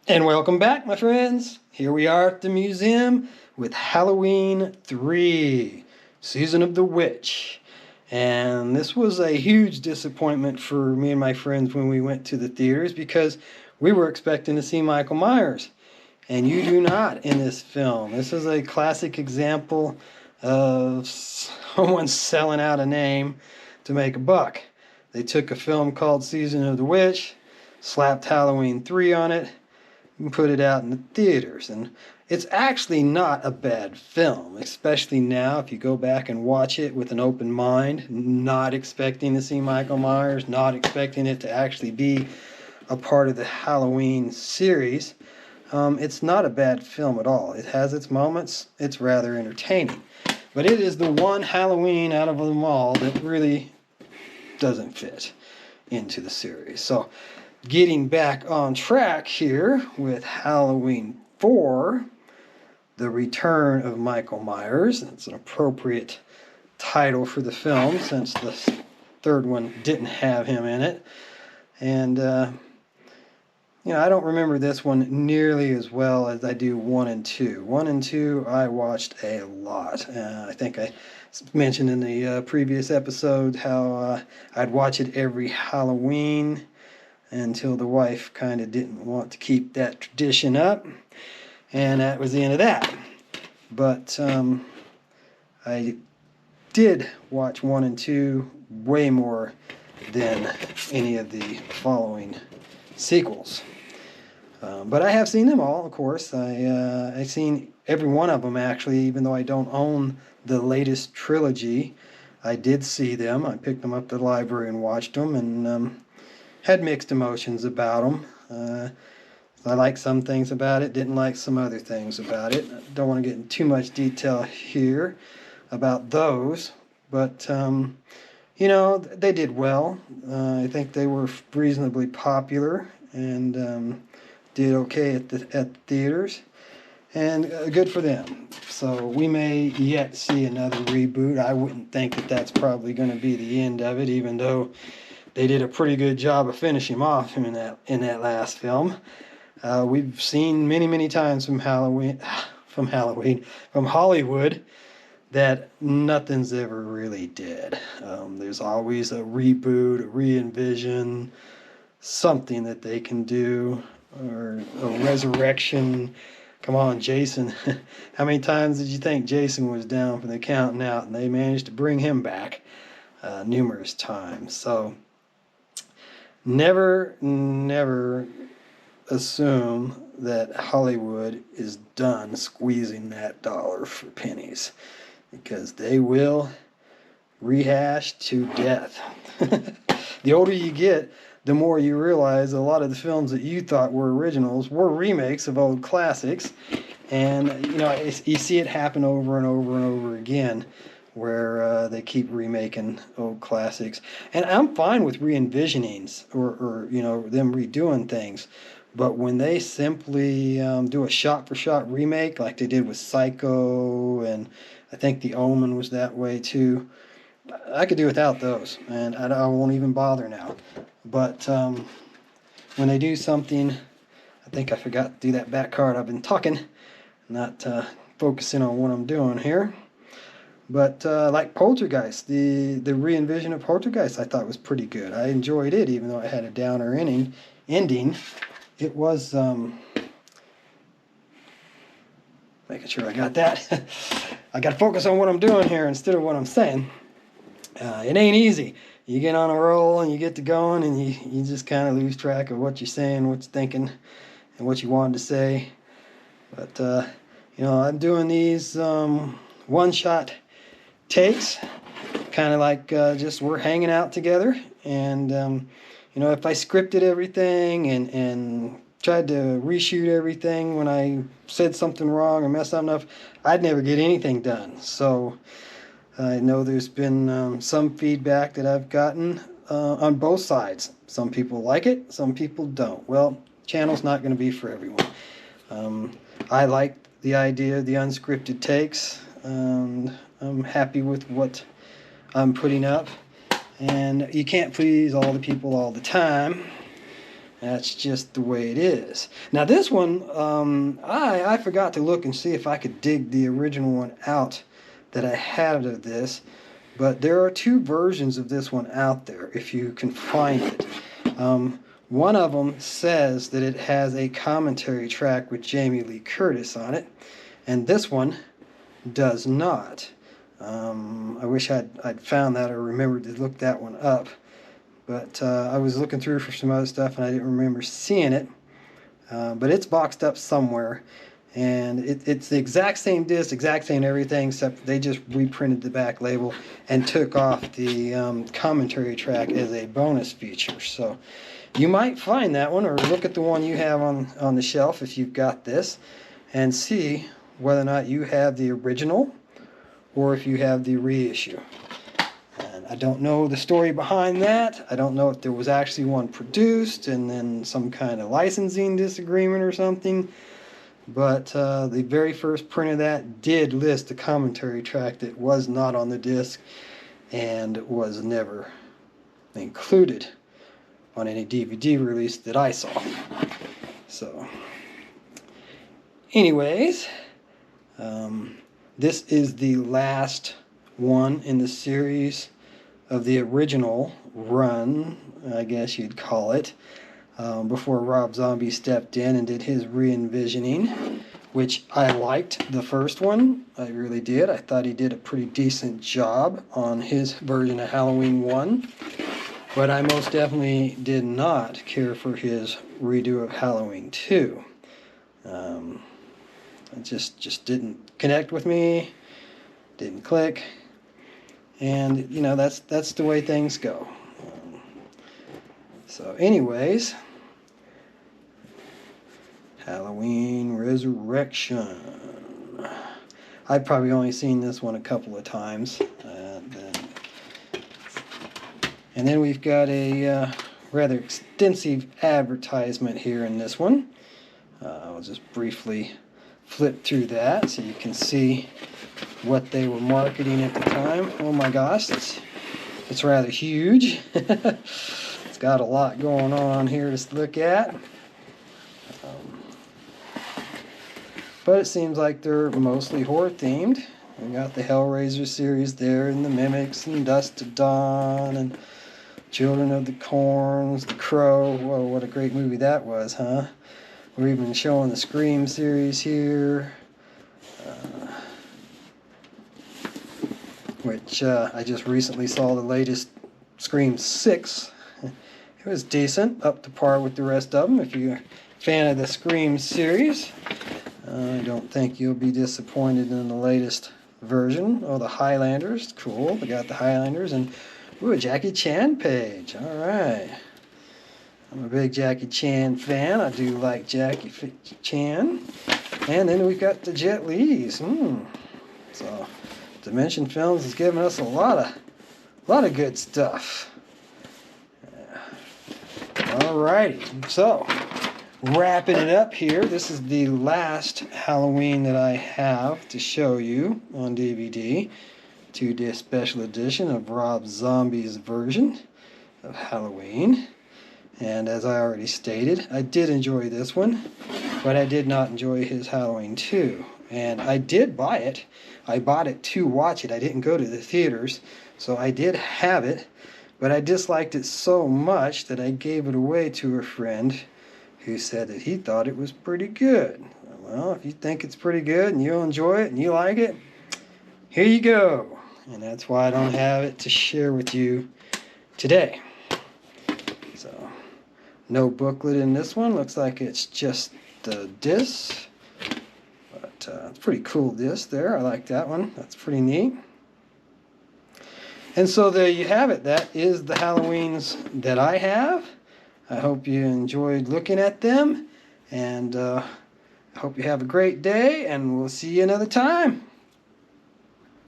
And welcome back, my friends. Here we are at the museum with Halloween 3, Season of the Witch. And this was a huge disappointment for me and my friends when we went to the theaters because we were expecting to see Michael Myers. And you do not in this film. This is a classic example of someone selling out a name to make a buck. They took a film called Season of the Witch, slapped Halloween 3 on it, and put it out in the theaters. And it's actually not a bad film, especially now if you go back and watch it with an open mind, not expecting to see Michael Myers, not expecting it to actually be a part of the Halloween series. It's not a bad film at all. It has its moments. It's rather entertaining. But it is the one Halloween out of them all that really doesn't fit into the series. So getting back on track here with Halloween 4, The Return of Michael Myers. It's an appropriate title for the film since the third one didn't have him in it. And, I don't remember this one nearly as well as I do 1 and 2. 1 and 2 I watched a lot. I think I mentioned in the previous episode how I'd watch it every Halloween until the wife kind of didn't want to keep that tradition up, and that was the end of that. But I did watch 1 and 2 way more than any of the following sequels. But I have seen them all, of course. I've seen every one of them, actually, even though I don't own the latest trilogy. I did see them. I picked them up at the library and watched them, and had mixed emotions about them. I liked some things about it, didn't like some other things about it. I don't want to get into too much detail here about those, but they did well. I think they were reasonably popular and did okay at the theaters, and good for them. So we may yet see another reboot. I wouldn't think that that's probably going to be the end of it, even though they did a pretty good job of finishing him off in that last film. We've seen many times from Hollywood, that nothing's ever really dead. There's always a reboot, a re-envision, something that they can do, or a resurrection. Come on, Jason. How many times did you think Jason was down from the counting out, and they managed to bring him back numerous times? So never assume that Hollywood is done squeezing that dollar for pennies, because they will rehash to death. The older you get, the more you realize a lot of the films that you thought were originals were remakes of old classics. And, you see it happen over and over and over again, where they keep remaking old classics. And I'm fine with re-envisionings or them redoing things. But when they simply do a shot-for-shot remake, like they did with Psycho, and I think The Omen was that way too, I could do without those, and I won't even bother now. But when they do something, I think I forgot to do that back card. I've been talking, not focusing on what I'm doing here. But like Poltergeist, the re-envision of Poltergeist I thought was pretty good. I enjoyed it, even though it had a downer ending. It was, making sure I got that. I got to focus on what I'm doing here instead of what I'm saying. It ain't easy. You get on a roll and you get to going, and you just kind of lose track of what you're saying, what you're thinking, and what you wanted to say. But, I'm doing these one-shot takes, kind of like just we're hanging out together. And, if I scripted everything and tried to reshoot everything when I said something wrong or messed something up, I'd never get anything done. So I know there's been some feedback that I've gotten on both sides. Some people like it, some people don't. Well, channel's not going to be for everyone. I like the idea of the unscripted takes, and I'm happy with what I'm putting up. And you can't please all the people all the time, That's just the way it is. Now this one, I forgot to look and see if I could dig the original one out that I had of this, but there are two versions of this one out there if you can find it. One of them says that it has a commentary track with Jamie Lee Curtis on it, and this one does not. I wish I'd found that or remembered to look that one up. But I was looking through for some other stuff and I didn't remember seeing it. But it's boxed up somewhere. And it's the exact same disc, exact same everything, except they just reprinted the back label and took off the commentary track as a bonus feature. So you might find that one, or look at the one you have on the shelf if you've got this, and see whether or not you have the original or if you have the reissue. I don't know the story behind that. I don't know if there was actually one produced and then some kind of licensing disagreement or something. But the very first print of that did list a commentary track that was not on the disc and was never included on any DVD release that I saw. So, anyways, this is the last one in the series of the original run, I guess you'd call it, before Rob Zombie stepped in and did his re-envisioning, which I liked the first one. I really did. I thought he did a pretty decent job on his version of Halloween 1, but I most definitely did not care for his redo of Halloween 2. It just didn't connect with me, didn't click. And, you know, that's the way things go. So anyways, Halloween Resurrection. I've probably only seen this one a couple of times. And then we've got a rather extensive advertisement here in this one. I'll just briefly flip through that so you can see what they were marketing at the time. Oh my gosh, it's rather huge. It's got a lot going on here to look at. But it seems like they're mostly horror themed. We got the Hellraiser series there, and the Mimics, and Dust to Dawn, and Children of the Corns, The Crow. Whoa, what a great movie that was, huh? We're even showing the Scream series here, which I just recently saw the latest Scream 6. It was decent, up to par with the rest of them. If you're a fan of the Scream series, I don't think you'll be disappointed in the latest version. Oh, the Highlanders, cool. They got the Highlanders, and ooh, a Jackie Chan page. All right. I'm a big Jackie Chan fan. I do like Jackie Chan. And then we've got the Jet Lis. So Dimension Films is giving us a lot of good stuff. Alrighty. So wrapping it up here. This is the last Halloween that I have to show you on DVD. 2-disc special edition of Rob Zombie's version of Halloween. And as I already stated, I did enjoy this one, but I did not enjoy his Halloween 2. And I did buy it. I bought it to watch it. I didn't go to the theaters, so I did have it, but I disliked it so much that I gave it away to a friend who said that he thought it was pretty good. Well, if you think it's pretty good and you'll enjoy it and you like it, here you go. And that's why I don't have it to share with you today. So, no booklet in this one. Looks like it's just the disc. But it's a pretty cool disc there. I like that one. That's pretty neat. And so there you have it. That is the Halloweens that I have. I hope you enjoyed looking at them. And I hope you have a great day. And we'll see you another time.